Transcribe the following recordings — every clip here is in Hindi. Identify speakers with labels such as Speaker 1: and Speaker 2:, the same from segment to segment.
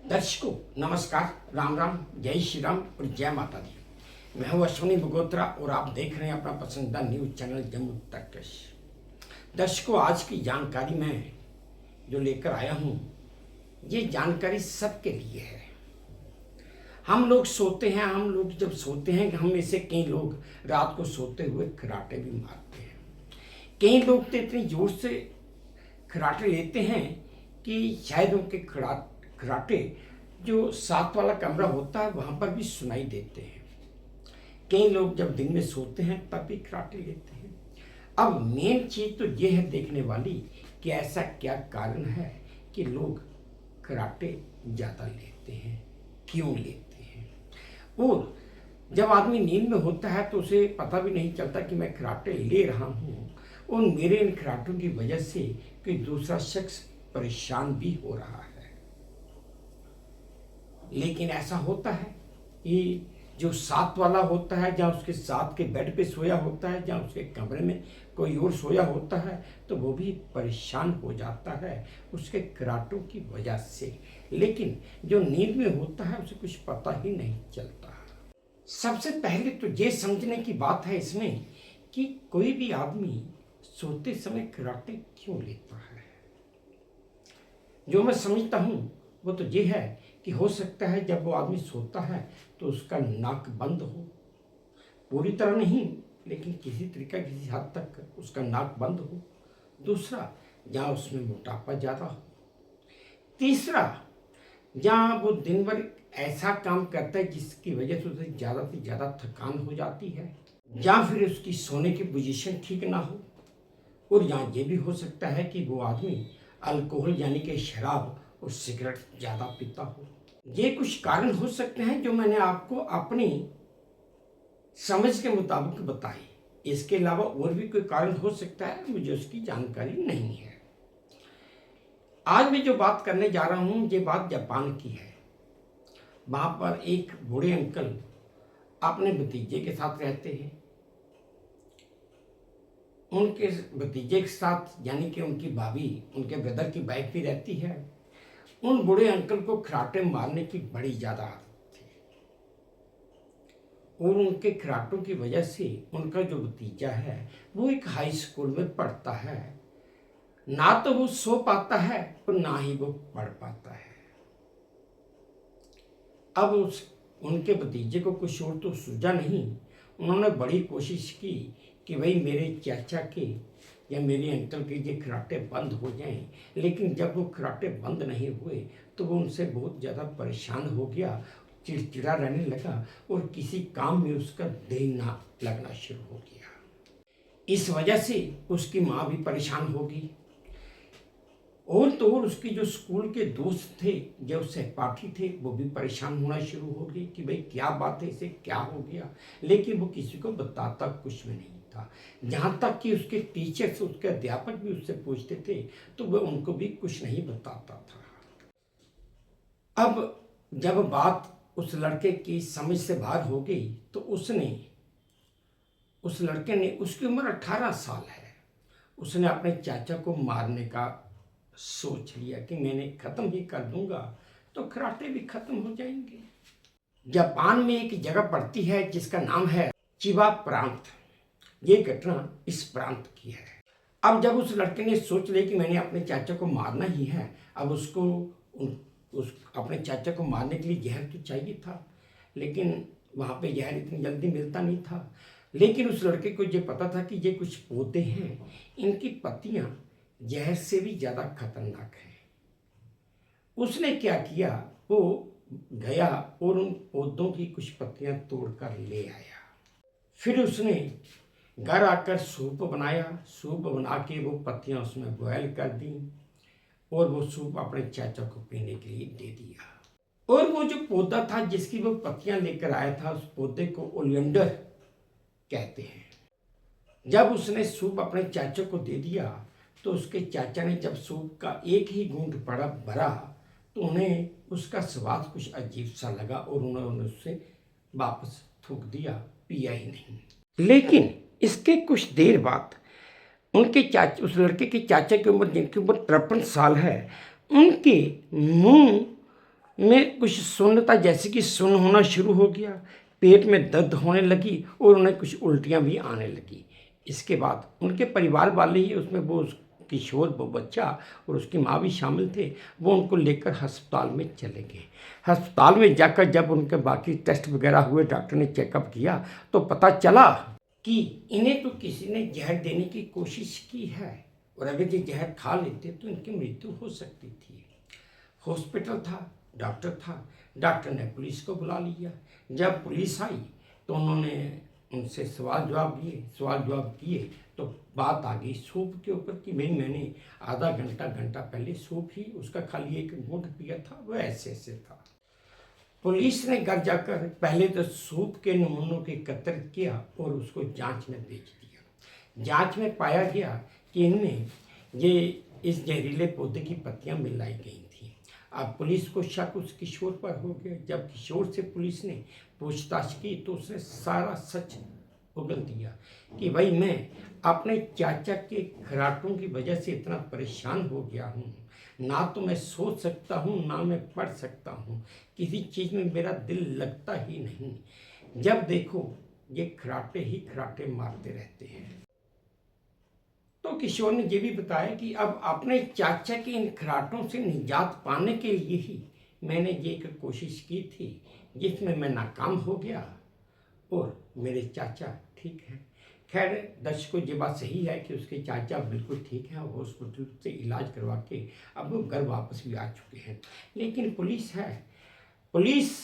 Speaker 1: दर्शकों नमस्कार, राम राम, जय श्री राम और जय माता दी। मैं हूं अश्विनी बगोत्रा और आप देख रहे हैं अपना पसंदीदा न्यूज चैनल जम्मू तर्कश। दर्शकों, आज की जानकारी में जो लेकर आया हूं, ये जानकारी सबके लिए है। हम लोग सोते हैं, हम लोग जब सोते हैं, हम में से कई लोग रात को सोते हुए खराटे भी मारते हैं। कई लोग तो इतनी जोर से खराटे लेते हैं कि शायद उनके खराटे जो साथ वाला कमरा होता है वहाँ पर भी सुनाई देते हैं। कई लोग जब दिन में सोते हैं तब भी खराटे लेते हैं। अब मेन चीज़ तो ये है देखने वाली कि ऐसा क्या कारण है कि लोग खराटे ज़्यादा लेते हैं, क्यों लेते हैं। और जब आदमी नींद में होता है तो उसे पता भी नहीं चलता कि मैं खराटे ले रहा हूँ और मेरे इन खराटों की वजह से कोई दूसरा शख्स परेशान भी हो रहा है। लेकिन ऐसा होता है कि जो साथ वाला होता है, जहाँ उसके साथ के बेड पे सोया होता है, जहाँ उसके कमरे में कोई और सोया होता है, तो वो भी परेशान हो जाता है उसके खराटों की वजह से। लेकिन जो नींद में होता है उसे कुछ पता ही नहीं चलता। सबसे पहले तो ये समझने की बात है इसमें कि कोई भी आदमी सोते समय खराटे क्यों लेता है। जो मैं समझता हूँ वो तो ये है कि हो सकता है जब वो आदमी सोता है तो उसका नाक बंद हो, पूरी तरह नहीं लेकिन किसी तरीका किसी हद तक उसका नाक बंद हो। दूसरा, जहाँ उसमें मोटापा ज़्यादा हो। तीसरा, जहाँ वो दिन भर ऐसा काम करता है जिसकी वजह से उसे ज़्यादा थकान हो जाती है, या फिर उसकी सोने की पोजीशन ठीक ना हो। और यहाँ ये भी हो सकता है कि वो आदमी अल्कोहल यानी कि शराब और सिगरेट ज़्यादा पीता हो। ये कुछ कारण हो सकते हैं जो मैंने आपको अपनी समझ के मुताबिक बताए। इसके अलावा और भी कोई कारण हो सकता है, मुझे उसकी जानकारी नहीं है। आज मैं जो बात करने जा रहा हूँ ये बात जापान की है। वहाँ पर एक बूढ़े अंकल अपने भतीजे के साथ रहते हैं। उनके भतीजे के साथ यानी कि उनकी भाभी, उनके ब्रदर की वाइफ भी रहती है। उन बूढ़े अंकल को खराटे मारने की बड़ी ज़्यादा आदत थी और उनके खराटों की वजह से उनका जो भतीजा है वो एक हाई स्कूल में पढ़ता है। ना तो वो सो पाता है और ना ही वो पढ़ पाता है। अब उनके भतीजे को कुछ और तो सूझा नहीं। उन्होंने बड़ी कोशिश की कि भाई मेरे चाचा के या मेरे अंकल के ये खराटे बंद हो जाएं। लेकिन जब वो खराटे बंद नहीं हुए तो वो उनसे बहुत ज़्यादा परेशान हो गया, चिड़चिड़ा रहने लगा और किसी काम में उसका दिल ना लगना शुरू हो गया। इस वजह से उसकी माँ भी परेशान हो गई और तो और उसके जो स्कूल के दोस्त थे, जो सहपाठी थे, वो भी परेशान होना शुरू हो गए कि भाई क्या बात है, इसे क्या हो गया। लेकिन वो किसी को बताता कुछ भी नहीं था। जहाँ तक कि उसके टीचर्स, उसके अध्यापक भी उससे पूछते थे तो वह उनको भी कुछ नहीं बताता था। अब जब बात उस लड़के की समझ से बाहर हो गई तो उस लड़के ने, उसकी उम्र 18 साल है, उसने अपने चाचा को मारने का सोच लिया कि मैंने ख़त्म ही कर दूंगा तो खराटे भी खत्म हो जाएंगे। जापान में एक जगह पड़ती है जिसका नाम है चिबा प्रांत। ये घटना इस प्रांत की है। अब जब उस लड़के ने सोच लिया कि मैंने अपने चाचा को मारना ही है, अब उसको उस अपने चाचा को मारने के लिए जहर तो चाहिए था, लेकिन वहाँ पे जहर इतनी जल्दी मिलता नहीं था। लेकिन उस लड़के को ये पता था कि ये कुछ पौधे हैं, इनकी पत्तियाँ जहर से भी ज़्यादा खतरनाक हैं। उसने क्या किया, वो गया और उन पौधों की कुछ पत्तियाँ तोड़कर ले आया। फिर उसने घर आकर सूप बनाया। सूप बना के वो पत्तियाँ उसमें बॉयल कर दी और वो सूप अपने चाचा को पीने के लिए दे दिया। और वो जो पौधा था जिसकी वो पत्तियाँ लेकर आया था, उस पौधे को ओलियंडर कहते हैं। जब उसने सूप अपने चाचा को दे दिया तो उसके चाचा ने जब सूप का एक ही घूंट भरा तो उन्हें उसका स्वाद कुछ अजीब सा लगा और उन्होंने उससे वापस थूक दिया, पिया ही नहीं। लेकिन इसके कुछ देर बाद उनके चाचा, उस लड़के के चाचा की उम्र, जिनकी उम्र 53 साल है, उनके मुंह में कुछ शून्यता जैसे कि शून्य होना शुरू हो गया, पेट में दर्द होने लगी और उन्हें कुछ उल्टियाँ भी आने लगी। इसके बाद उनके परिवार वाले ही उसमें वो किशोर, वो बच्चा और उसकी माँ भी शामिल थे, वो उनको लेकर अस्पताल में चले गए। अस्पताल में जाकर जब उनके बाकी टेस्ट वगैरह हुए, डॉक्टर ने चेकअप किया तो पता चला कि इन्हें तो किसी ने जहर देने की कोशिश की है और अगर ये जहर खा लेते तो इनकी मृत्यु हो सकती थी। हॉस्पिटल था, डॉक्टर था, डॉक्टर ने पुलिस को बुला लिया। जब पुलिस आई तो उन्होंने उनसे सवाल जवाब किए तो बात आ गई सूप के ऊपर कि भाई मैंने आधा घंटा पहले सूप ही उसका खाली एक घूंट पिया था, वो ऐसे ऐसे था। पुलिस ने घर जाकर पहले तो सूप के नमूनों के एकत्र किया और उसको जांच में भेज दिया। जांच में पाया गया कि इनमें ये इस जहरीले पौधे की पत्तियां मिलाई गई थी। अब पुलिस को शक उस किशोर पर हो गया। जब किशोर से पुलिस ने पूछताछ की तो उसने सारा सच उगल दिया कि भाई मैं अपने चाचा के खराटों की वजह से इतना परेशान हो गया हूँ, ना तो मैं सोच सकता हूँ ना मैं पढ़ सकता हूँ, किसी चीज़ में मेरा दिल लगता ही नहीं। जब देखो ये खराटे ही खराटे मारते रहते हैं। तो किशोर ने ये भी बताया कि अब अपने चाचा के इन खराटों से निजात पाने के लिए ही मैंने ये एक कोशिश की थी जिसमें मैं नाकाम हो गया और मेरे चाचा ठीक हैं। खैर दर्शकों, ये बात सही है कि उसके चाचा बिल्कुल ठीक हैं और हॉस्पिटल से इलाज करवा के अब वो घर वापस भी आ चुके हैं। लेकिन पुलिस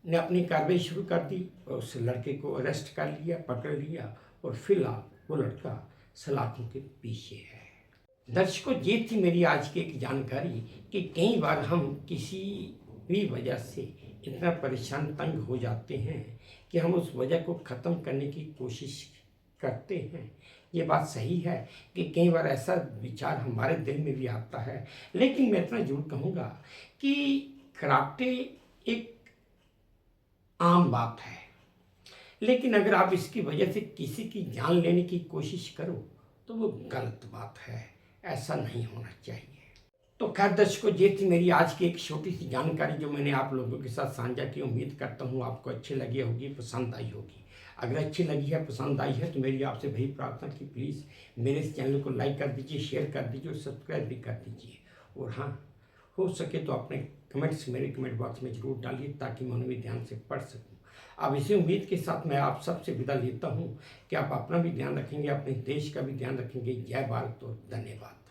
Speaker 1: ने अपनी कार्रवाई शुरू कर दी और उस लड़के को अरेस्ट कर लिया, पकड़ लिया और फिलहाल वो लड़का सलाखों के पीछे है। दर्शकों, ये थी मेरी आज की एक जानकारी कि कई बार हम किसी भी वजह से इतना परेशान तंग हो जाते हैं कि हम उस वजह को ख़त्म करने की कोशिश करते हैं। ये बात सही है कि कई बार ऐसा विचार हमारे दिल में भी आता है, लेकिन मैं इतना जरूर कहूँगा कि कराटे एक आम बात है, लेकिन अगर आप इसकी वजह से किसी की जान लेने की कोशिश करो तो वो गलत बात है, ऐसा नहीं होना चाहिए। तो खैर दर्शकों, ये थी मेरी आज की एक छोटी सी जानकारी जो मैंने आप लोगों के साथ साझा की। उम्मीद करता हूँ आपको अच्छी लगी होगी, पसंद आई होगी। अगर अच्छी लगी है, पसंद आई है तो मेरी आपसे वही प्रार्थना कि प्लीज़ मेरे इस चैनल को लाइक कर दीजिए, शेयर कर दीजिए और सब्सक्राइब भी कर दीजिए। और हाँ, हो सके तो अपने कमेंट्स मेरे कमेंट बॉक्स में ज़रूर डालिए ताकि मैं उन्हें भी ध्यान से पढ़ सकूँ। अब इसी उम्मीद के साथ मैं आप सबसे विदा लेता हूँ कि आप अपना भी ध्यान रखेंगे, अपने देश का भी ध्यान रखेंगे। जय भारत और धन्यवाद।